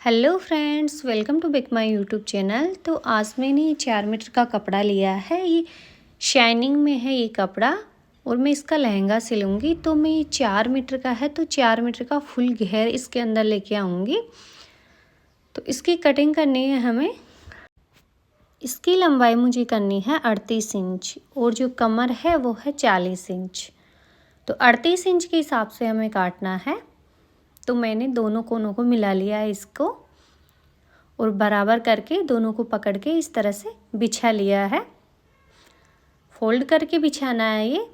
Hello friends, welcome to back my YouTube channel. तो आज मैंने 4 मीटर का कपड़ा लिया है। ये शाइनिंग में है ये कपड़ा और मैं इसका लहंगा सिलूँगी। तो मैं 4 मीटर का है तो 4 मीटर का फुल घेर इसके अंदर लेके आऊँगी। तो इसकी कटिंग करनी है हमें। इसकी लंबाई मुझे करनी है 38 इंच और जो कमर है वो है 40 इंच। तो 38 इंच के हिसाब से हमें काटना है। तो मैंने दोनों कोनों को मिला लिया है इसको और बराबर करके दोनों को पकड़ के इस तरह से बिछा लिया है। फोल्ड करके बिछाना है ये।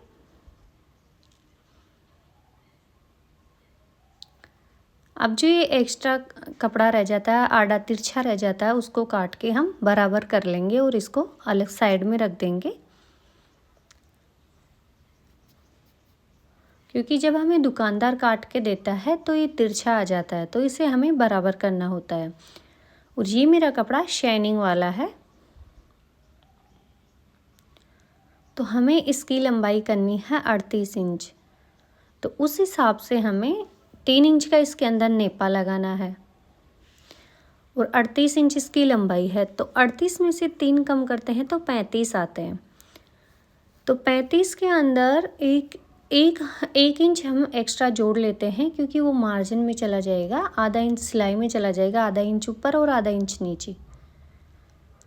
अब जो ये एक्स्ट्रा कपड़ा रह जाता है, आड़ा तिरछा रह जाता है, उसको काट के हम बराबर कर लेंगे और इसको अलग साइड में रख देंगे। क्योंकि जब हमें दुकानदार काट के देता है तो ये तिरछा आ जाता है, तो इसे हमें बराबर करना होता है। और ये मेरा कपड़ा शाइनिंग वाला है। तो हमें इसकी लंबाई करनी है 38 इंच। तो उस हिसाब से हमें 3 इंच का इसके अंदर नेपा लगाना है और 38 इंच इसकी लंबाई है। तो 38 में से 3 कम करते हैं तो 35 आते हैं। तो 35 के अंदर एक इंच हम एक्स्ट्रा जोड़ लेते हैं, क्योंकि वो मार्जिन में चला जाएगा, आधा इंच सिलाई में चला जाएगा, आधा इंच ऊपर और आधा इंच नीचे।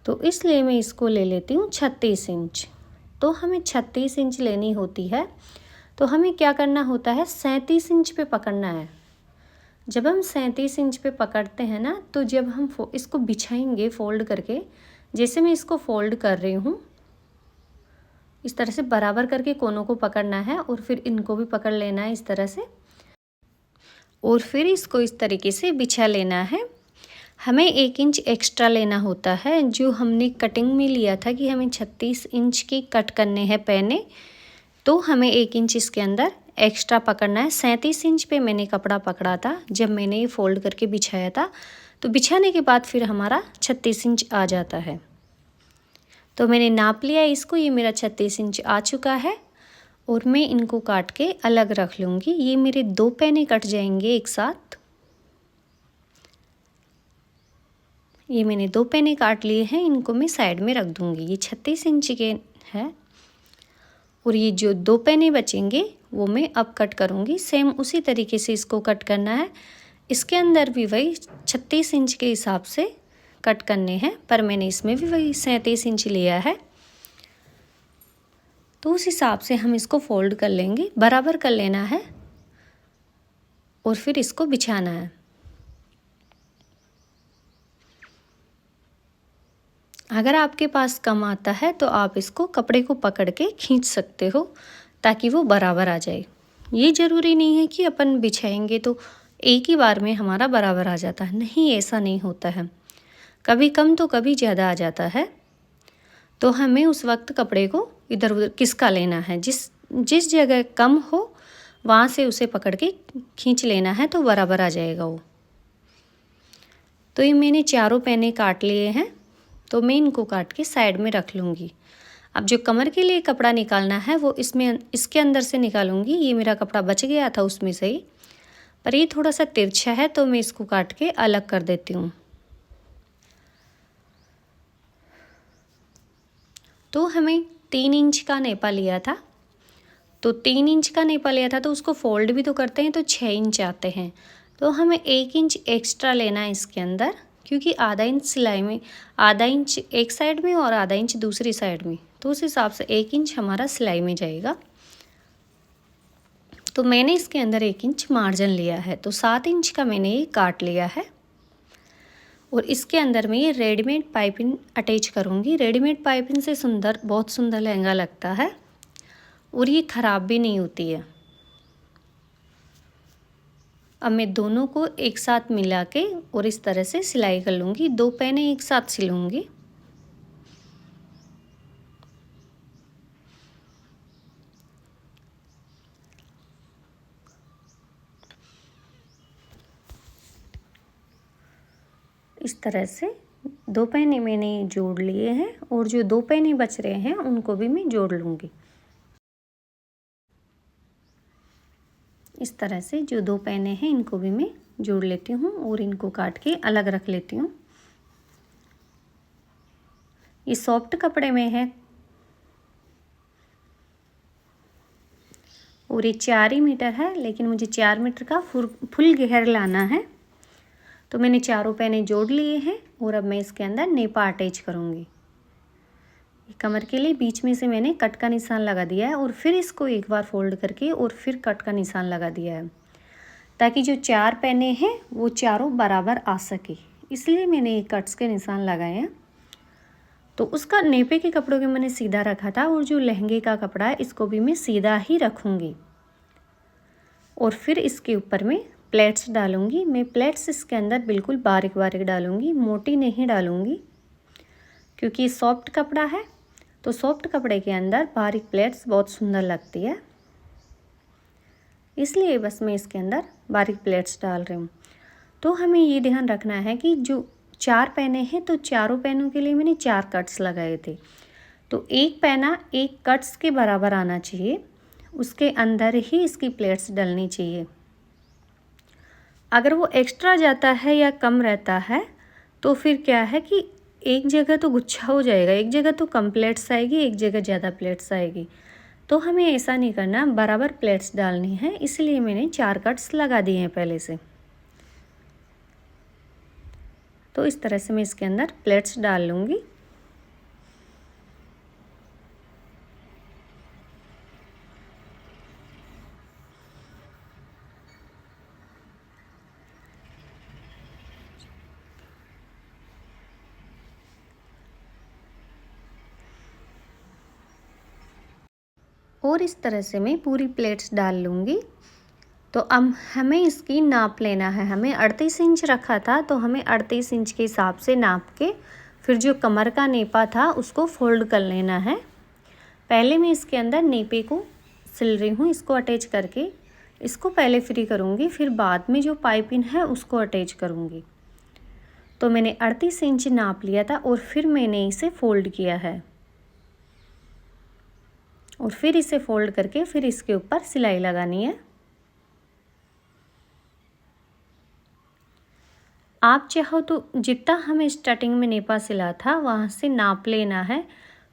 तो इसलिए मैं इसको ले लेती हूँ 36 इंच। तो हमें 36 इंच लेनी होती है। तो हमें क्या करना होता है, 37 इंच पे पकड़ना है। जब हम 37 इंच पे पकड़ते हैं ना, तो जब हम इसको बिछाएंगे फोल्ड करके, जैसे मैं इसको फोल्ड कर रही हूँ, इस तरह से बराबर करके कोनों को पकड़ना है और फिर इनको भी पकड़ लेना है इस तरह से, और फिर इसको इस तरीके से बिछा लेना है। हमें 1 इंच एक्स्ट्रा लेना होता है, जो हमने कटिंग में लिया था कि हमें 36 इंच की कट करने हैं पैने। तो हमें 1 इंच इसके अंदर एक्स्ट्रा पकड़ना है। 37 इंच पे मैंने कपड़ा पकड़ा था जब मैंने ये फोल्ड करके बिछाया था। तो बिछाने के बाद फिर हमारा 36 इंच आ जाता है। तो मैंने नाप लिया इसको, ये मेरा 36 इंच आ चुका है और मैं इनको काट के अलग रख लूँगी। ये मेरे 2 पैने कट जाएंगे एक साथ। ये मैंने 2 पैने काट लिए हैं, इनको मैं साइड में रख दूँगी। ये 36 इंच के है और ये जो 2 पैने बचेंगे वो मैं अब कट करूँगी। सेम उसी तरीके से इसको कट करना है। इसके अंदर भी वही 36 इंच के हिसाब से कट करने हैं, पर मैंने इसमें भी वही 37 इंच लिया है। तो उस हिसाब से हम इसको फोल्ड कर लेंगे, बराबर कर लेना है और फिर इसको बिछाना है। अगर आपके पास कम आता है तो आप इसको कपड़े को पकड़ के खींच सकते हो ताकि वो बराबर आ जाए। ये ज़रूरी नहीं है कि अपन बिछाएंगे तो एक ही बार में हमारा बराबर आ जाता है, नहीं, ऐसा नहीं होता है। कभी कम तो कभी ज़्यादा आ जाता है। तो हमें उस वक्त कपड़े को इधर उधर किसका लेना है, जिस जगह कम हो वहाँ से उसे पकड़ के खींच लेना है, तो बराबर आ जाएगा वो। तो ये मैंने चारों पैने काट लिए हैं, तो मैं इनको काट के साइड में रख लूँगी। अब जो कमर के लिए कपड़ा निकालना है वो इसके अंदर से निकालूंगी। ये मेरा कपड़ा बच गया था उसमें से ही, पर ये थोड़ा सा तिरछा है तो मैं इसको काट के अलग कर देती हूँ। तो हमें 3 इंच का नेपा लिया था। तो 3 इंच का नेपा लिया था तो उसको फोल्ड भी तो करते हैं तो 6 इंच आते हैं। तो हमें 1 इंच एक्स्ट्रा लेना है इसके अंदर, क्योंकि आधा इंच सिलाई में, आधा इंच एक साइड में और आधा इंच दूसरी साइड में, तो उस हिसाब से 1 इंच हमारा सिलाई में जाएगा। तो मैंने इसके अंदर 1 इंच मार्जिन लिया है। तो 7 इंच का मैंने ये काट लिया है और इसके अंदर मैं ये रेडीमेड पाइपिंग अटैच करूँगी। रेडीमेड पाइपिंग से बहुत सुंदर लहंगा लगता है और ये ख़राब भी नहीं होती है। अब मैं दोनों को एक साथ मिला के और इस तरह से सिलाई कर लूँगी। 2 पैने एक साथ सिलूँगी। इस तरह से 2 पैने मैंने जोड़ लिए हैं और जो 2 पैने बच रहे हैं उनको भी मैं जोड़ लूँगी। इस तरह से जो 2 पैने हैं इनको भी मैं जोड़ लेती हूँ और इनको काट के अलग रख लेती हूँ। ये सॉफ्ट कपड़े में है और ये 4 ही मीटर है, लेकिन मुझे 4 मीटर का फुल घेर लाना है। तो मैंने चारों पैने जोड़ लिए हैं और अब मैं इसके अंदर नेपा अटैच करूँगी। कमर के लिए बीच में से मैंने कट का निशान लगा दिया है और फिर इसको एक बार फोल्ड करके और फिर कट का निशान लगा दिया है, ताकि जो 4 पैने हैं वो चारों बराबर आ सके, इसलिए मैंने ये कट्स के निशान लगाए हैं। तो उसका नेपे के कपड़ों के मैंने सीधा रखा था और जो लहंगे का कपड़ा है इसको भी मैं सीधा ही रखूँगी। और फिर इसके ऊपर मैं प्लेट्स डालूँगी। मैं प्लेट्स इसके अंदर बिल्कुल बारीक बारीक डालूँगी, मोटी नहीं डालूँगी, क्योंकि ये सॉफ्ट कपड़ा है। तो सॉफ्ट कपड़े के अंदर बारीक प्लेट्स बहुत सुंदर लगती है, इसलिए बस मैं इसके अंदर बारीक प्लेट्स डाल रही हूँ। तो हमें ये ध्यान रखना है कि जो 4 पैने हैं तो चारों पैनों के लिए मैंने 4 कट्स लगाए थे, तो एक पैना एक कट्स के बराबर आना चाहिए, उसके अंदर ही इसकी प्लेट्स डलनी चाहिए। अगर वो एक्स्ट्रा जाता है या कम रहता है तो फिर क्या है कि एक जगह तो गुच्छा हो जाएगा, एक जगह तो कम प्लेट्स आएगी, एक जगह ज़्यादा प्लेट्स आएगी। तो हमें ऐसा नहीं करना, बराबर प्लेट्स डालनी है, इसलिए मैंने 4 कट्स लगा दिए हैं पहले से। तो इस तरह से मैं इसके अंदर प्लेट्स डाल लूँगी। और इस तरह से मैं पूरी प्लेट्स डाल लूँगी। तो अब हमें इसकी नाप लेना है। हमें 38 इंच रखा था, तो हमें 38 इंच के हिसाब से नाप के फिर जो कमर का नेपा था उसको फोल्ड कर लेना है। पहले मैं इसके अंदर नेपे को सिल रही हूँ, इसको अटैच करके इसको पहले फ्री करूँगी, फिर बाद में जो पाइपिंग है उसको अटैच करूँगी। तो मैंने 38 इंच नाप लिया था और फिर मैंने इसे फोल्ड किया है और फिर इसे फोल्ड करके फिर इसके ऊपर सिलाई लगानी है। आप चाहो तो जितना हमें स्टार्टिंग में नेपा सिला था वहाँ से नाप लेना है,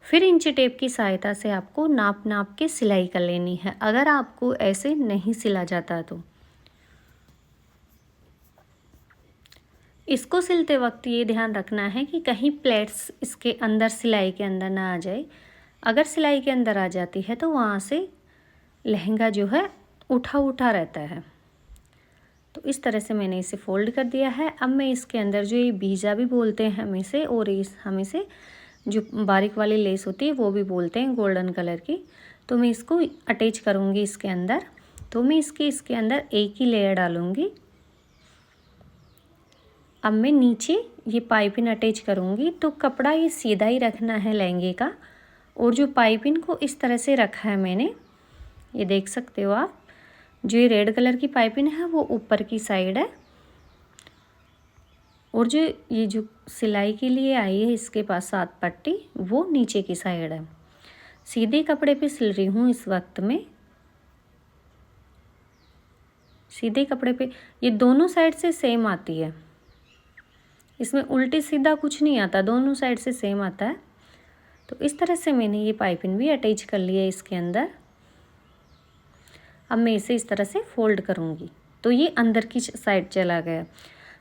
फिर इंची टेप की सहायता से आपको नाप नाप के सिलाई कर लेनी है, अगर आपको ऐसे नहीं सिला जाता तो। इसको सिलते वक्त ये ध्यान रखना है कि कहीं प्लेट्स इसके अंदर सिलाई के अंदर ना आ जाए। अगर सिलाई के अंदर आ जाती है तो वहाँ से लहंगा जो है उठा उठा रहता है। तो इस तरह से मैंने इसे फोल्ड कर दिया है। अब मैं इसके अंदर जो ये बीजा भी बोलते हैं हम इसे, और हम इसे जो बारीक वाली लेस होती है वो भी बोलते हैं, गोल्डन कलर की, तो मैं इसको अटैच करूँगी इसके अंदर। तो मैं इसके अंदर एक ही लेयर डालूँगी। अब मैं नीचे ये पाइपिंग अटैच करूँगी। तो कपड़ा ये सीधा ही रखना है लहंगे का, और जो पाइपिंग को इस तरह से रखा है मैंने, ये देख सकते हो आप, जो ये रेड कलर की पाइपिंग है वो ऊपर की साइड है, और जो सिलाई के लिए आई है इसके पास 7 पट्टी वो नीचे की साइड है। सीधे कपड़े पे सिल रही हूँ इस वक्त में। सीधे कपड़े पे ये दोनों साइड से सेम आती है, इसमें उल्टी सीधा कुछ नहीं आता, दोनों साइड से सेम आता है। तो इस तरह से मैंने ये पाइपिंग भी अटैच कर लिया है इसके अंदर। अब मैं इसे इस तरह से फोल्ड करूँगी तो ये अंदर की साइड चला गया।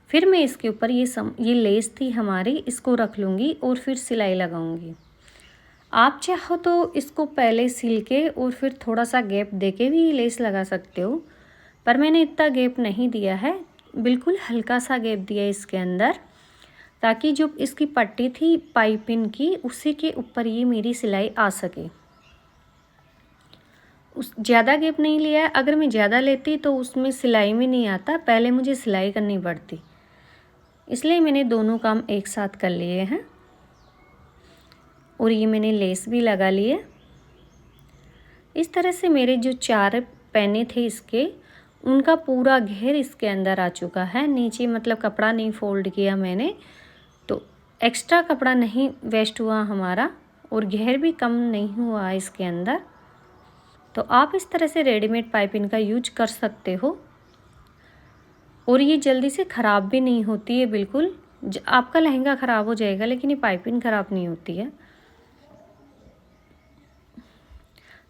फिर मैं इसके ऊपर ये लेस थी हमारी, इसको रख लूँगी और फिर सिलाई लगाऊँगी। आप चाहो तो इसको पहले सिल के और फिर थोड़ा सा गैप दे के भी लेस लगा सकते हो, पर मैंने इतना गैप नहीं दिया है, बिल्कुल हल्का सा गैप दिया है इसके अंदर, ताकि जो इसकी पट्टी थी पाइपिंग की उसी के ऊपर ये मेरी सिलाई आ सके। ज़्यादा गैप नहीं लिया है, अगर मैं ज़्यादा लेती तो उसमें सिलाई में नहीं आता, पहले मुझे सिलाई करनी पड़ती, इसलिए मैंने दोनों काम एक साथ कर लिए हैं। और ये मैंने लेस भी लगा लिए। इस तरह से मेरे जो 4 पैने थे इसके, उनका पूरा घेर इसके अंदर आ चुका है। नीचे मतलब कपड़ा नहीं फोल्ड किया मैंने, तो एक्स्ट्रा कपड़ा नहीं वेस्ट हुआ हमारा, और घेर भी कम नहीं हुआ इसके अंदर। तो आप इस तरह से रेडीमेड पाइपिंग का यूज कर सकते हो। और ये जल्दी से ख़राब भी नहीं होती है बिल्कुल। आपका लहंगा ख़राब हो जाएगा लेकिन ये पाइपिंग ख़राब नहीं होती है।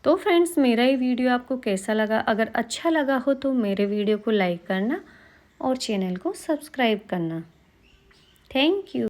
तो फ्रेंड्स, मेरा ये वीडियो आपको कैसा लगा? अगर अच्छा लगा हो तो मेरे वीडियो को लाइक करना और चैनल को सब्सक्राइब करना। Thank you.